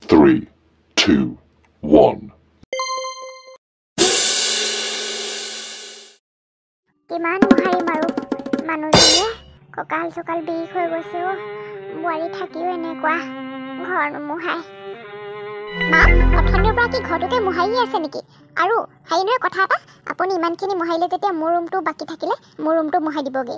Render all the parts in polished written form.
3, 2, 1. কিমান মোহাৰি মাৰো মানুহজনীয়ে কঁকাল চকাল বিষ হৈ গৈছে অ বোৱাৰী থাকিও এনেকুৱা ঘৰ নোমোহাই মা অথনিৰ পৰা কি ঘৰটোকে মোহাৰিয়ে আছে নেকি আৰু হাই নহয় কথা এটা আপুনি ইমানখিনি মোহাৰিলে যেতিয়া মোৰ ৰুমটো বাকী থাকিলে মোৰ ৰুমটো মোহাই দিবগে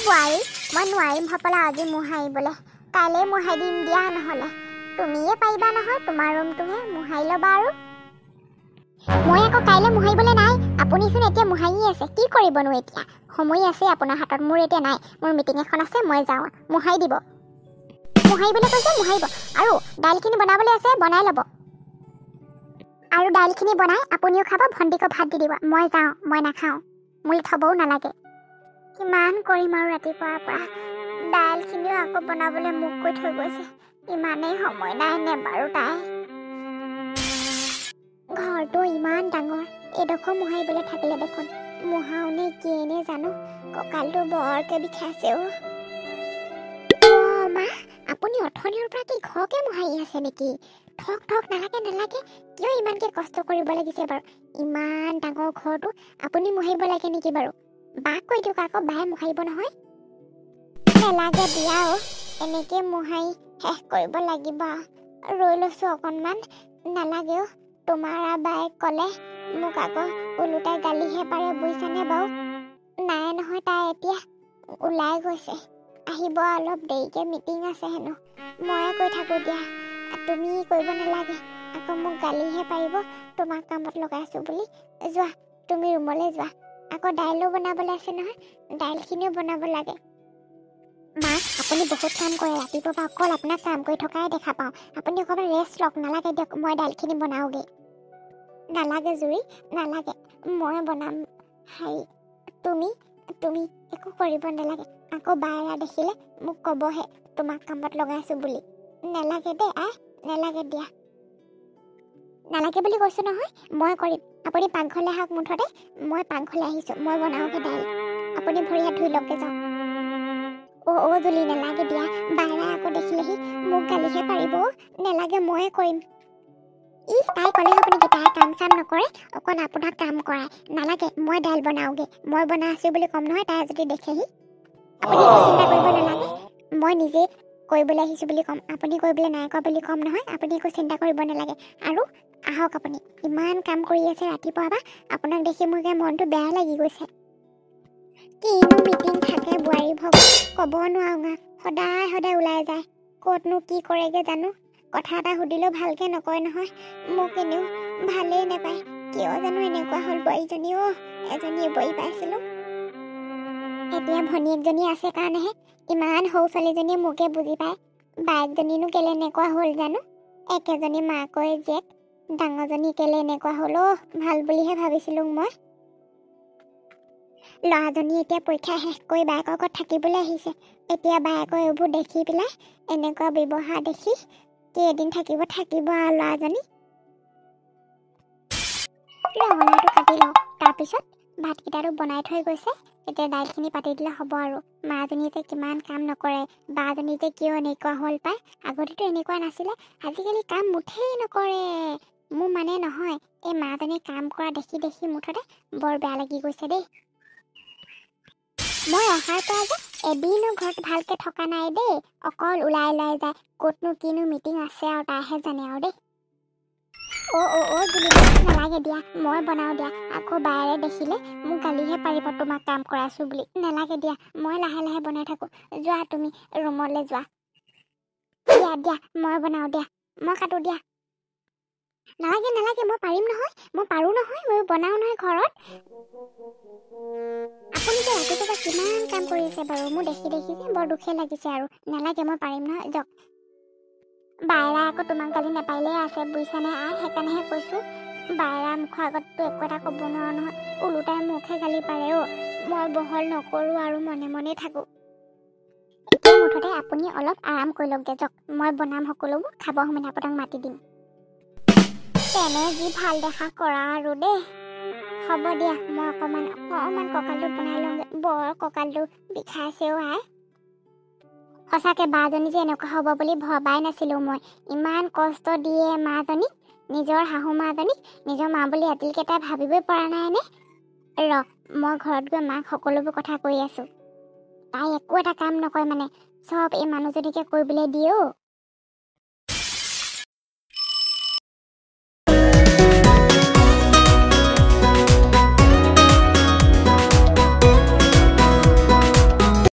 বোৱাৰী মই নোৱাৰিম হপলা আজি মোহাৰিবলৈ কাইলৈ মোহাই দিম দিয়া নহ'লে তুমিয়ে পাৰিবা নহয় তোমাৰ ৰুমটোহে মোহাৰি ল'বা আৰু মই আকৌ কাইলৈ মোহাৰিবলৈ নাই আপুনিচোন এতিয়া মোহাৰিয়ে আছে কি কৰিবনো এতিয়া সময় আছে আপোনাৰ হাতত মোৰ এতিয়া নাই মোৰ মিটিং এখন আছে মই যাওঁ মোহাৰি দিব মোহাৰিবলৈ কৈছে মোহাৰিব আৰু দাইলখিনি বনাবলৈ আছে বনাই ল'ব আৰু দাইলখিনি বনাই আপুনিও খাব ভণ্টিকো ভাত দি দিব মই যাওঁ মই নাখাওঁ মোৰ থবও নালাগে কিমান কৰিম আৰু ৰাতিপুৱাৰ পৰা দাইলখিনিও আকৌ বনাবলৈ মোক কৈ থৈ গৈছে ইমানেই সময় নাই নে বাৰু তাই ঘৰটো ইমান ডাঙৰ এডোখৰ মোহাৰিবলৈ থাকিলে দেখোন মোহাও নে কিয়ে নে জানো কঁকালটো বৰকে বিষাইছে অ মা আপুনি অথনিৰ পৰা কি ঘৰকে মোহাৰি আছে নেকি ঠক ঠক নালাগে কিয় ইমানকে কষ্ট কৰিব লাগিছে বাৰু ইমান ডাঙৰ ঘৰটো আপুনি মোহাৰিব লাগে নেকি বাৰু বাক কৈ দিয়ক আকৌ বায়ে মোহাৰিব নহয় নালাগে দিয়া অ এনেকে মোহাৰি শেষ কৰিব লাগিব ৰৈ লৈছো অকণমান নালাগে অ তোমাৰ বায়ে ক'লে মোক আকৌ ওলোটাই গালিহে পাৰে বুজিছানে বাৰু নাই নহয় তাই এতিয়া ওলাই গৈছে আহিব অলপ দেৰিকে মিটিং আছে হেনো ময়ে কৈ থাকোঁ দিয়া তুমি কৰিব নালাগে আকৌ মোক গালিহে পাৰিব তোমাক কামত লগাইছোঁ বুলি যোৱা তুমি ৰুমলৈ যোৱা আকৌ দাইলো বনাবলৈ আছে নহয় দাইলখিনিও বনাব লাগে মা আপুনি বহুত কাম কৰে ৰাতিপুৱাৰ পৰা অকল আপোনাক কাম কৰি থকাই দেখা পাওঁ আপুনি অকণমান ৰেষ্ট লওক নালাগে দিয়ক মই দাইলখিনি বনাওঁগৈ নালাগে জুৰি নালাগে মই বনাম হেৰি তুমি একো কৰিব নালাগে আকৌ বায়েৰা দেখিলে মোক ক'বহে তোমাক কামত লগাইছোঁ বুলি নালাগে দেই নালাগে দিয়া নালাগে বুলি কৈছোঁ নহয় মই কৰিম আপুনি পাকঘৰলৈ আহক মুঠতে মই পাকঘৰলৈ আহিছোঁ মই বনাওঁগৈ দাইল আপুনি ভৰি হাত ধুই লওকগৈ যাওক অ' জুলি নালাগে দিয়া বায়েৰাই আকৌ দেখিলেহি মোক গালিহে পাৰিব নালাগে ময়ে কৰিম তাই ক'লে হ'ব নেকি তাই কাম চাম নকৰে অকণ আপোনাক কাম কৰাই নালাগে মই দাইল বনাওঁগৈ মই বনাই আছোঁ বুলি ক'ম নহয় তাই যদি দেখেহি আপুনি চিন্তা কৰিব নালাগে মই নিজে কৰিবলৈ আহিছোঁ বুলি ক'ম আপুনি কৰিবলৈ নাই কোৱা বুলি ক'ম নহয় আপুনি একো চিন্তা কৰিব নালাগে আৰু আহক আপুনি ইমান কাম কৰি আছে ৰাতিপুৱাৰ পৰা আপোনাক দেখি মোৰ মনটো বেয়া লাগি গৈছে কিনো মিটিং থাকে বোৱাৰী ভগ ক'ব নোৱাৰো সদায় ওলাই যায় ক'তনো কি কৰেগে জানো কথা এটা সুধিলেও ভালকে নকয় নহয় মোক এনেও ভালেই নাপায় কিয় জানো এনেকুৱা হ'ল বোৱাৰীজনীও এজনীয়ে বহি পাইছিলোঁ এতিয়া ভনীয়েকজনী আছে কাৰণেহে ইমান সৰু ছোৱালীজনীয়ে মোকে বুজি পায় বায়েকজনীনো কেলে এনেকুৱা হ'ল জানো একেজনী মাকৈ জীয়েক ডাঙৰজনী কেলে এনেকুৱা হ'ল ভাল বুলিহে ভাবিছিলোঁ মই ল'ৰাজনী এতিয়া পৰীক্ষা শেষ কৰি বায়েকৰ ঘৰত থাকিবলৈ আহিছে এতিয়া বায়েকৰ এইবোৰ দেখি পেলাই এনেকুৱা ব্যৱহাৰ দেখি কেইদিন থাকিব আৰু ল'ৰাজনী ৰঙালাওটো কাটি লওঁ তাৰপিছত ভাতকেইটাটো বনাই থৈ গৈছে এতিয়া দাইলখিনি পাতি দিলে হ'ব আৰু মাজনী যে কিমান কাম নকৰে বাজনী যে কিয় এনেকুৱা হ'ল পায় আগতেতো এনেকুৱা নাছিলে আজিকালি কাম মুঠেই নকৰে মোৰ মানে নহয় এই মাজনী কাম কৰা দেখি মুঠতে বৰ বেয়া লাগি গৈছে দেই মই অহাৰ পৰা যে এদিনো ঘৰত ভালকে থকা নাই দেই অকল ওলাই যায় ক'তনো কিনো মিটিং আছে আৰু তাইহে জানে আৰু দেই অ' জুলি নালাগে দিয়া মই বনাওঁ দিয়া আকৌ বায়েৰে দেখিলে মোক গালিহে পাৰিব তোমাক কাম কৰাইছোঁ বুলি নালাগে দিয়া মই লাহে বনাই থাকোঁ যোৱা তুমি ৰুমলৈ যোৱা দিয়া মই বনাওঁ দিয়া মই কাটো দিয়া নালাগে মই পাৰিম নহয় মই পাৰোঁ নহয় মই বনাওঁ নহয় ঘৰত আপুনি যে ৰাতিপুৱা কিমান কাম কৰি আছে বাৰু মোৰ দেখি যে বৰ দুখে লাগিছে আৰু নালাগে মই পাৰিম নহয় যাওক বায়েৰা আকৌ তোমাক গালি নাপাৰিলেই আছে বুজিছানে সেইকাৰণেহে কৈছোঁ বায়েৰা মুখৰ আগততো একো এটা ক'ব নোৱাৰো নহয় ওলোটাই মুখে গালি পাৰে মই বহল নকৰোঁ আৰু মনে থাকোঁ এতিয়া মুঠতে আপুনি অলপ আৰাম কৰি লওকগৈ যাওক মই বনাম সকলোবোৰ খাব সময়ত আপোনাক মাতি দিম তেনে যি ভাল দেখা কৰা আৰু দেই হ'ব দিয়া মই অকণমান কঁকালটো বনাই লওঁগৈ বৰ কঁকালটো বিষাইছেও সঁচাকে বাজনী যে এনেকুৱা হ'ব বুলি ভবাই নাছিলোঁ মই। ইমান কষ্ট দিয়ে মাজনীক, নিজৰ শাহু মাজনীক, নিজৰ মা বুলি এটিলকেইটাই ভাবিবই পৰা নাইনে? মই ঘৰত গৈ মাক সকলোবোৰ কথা কৈ আছোঁ। তাই একো এটা কাম নকৰে মানে, চব এই মানুহজনীকে কৰিবলৈ দিয়ে অ'।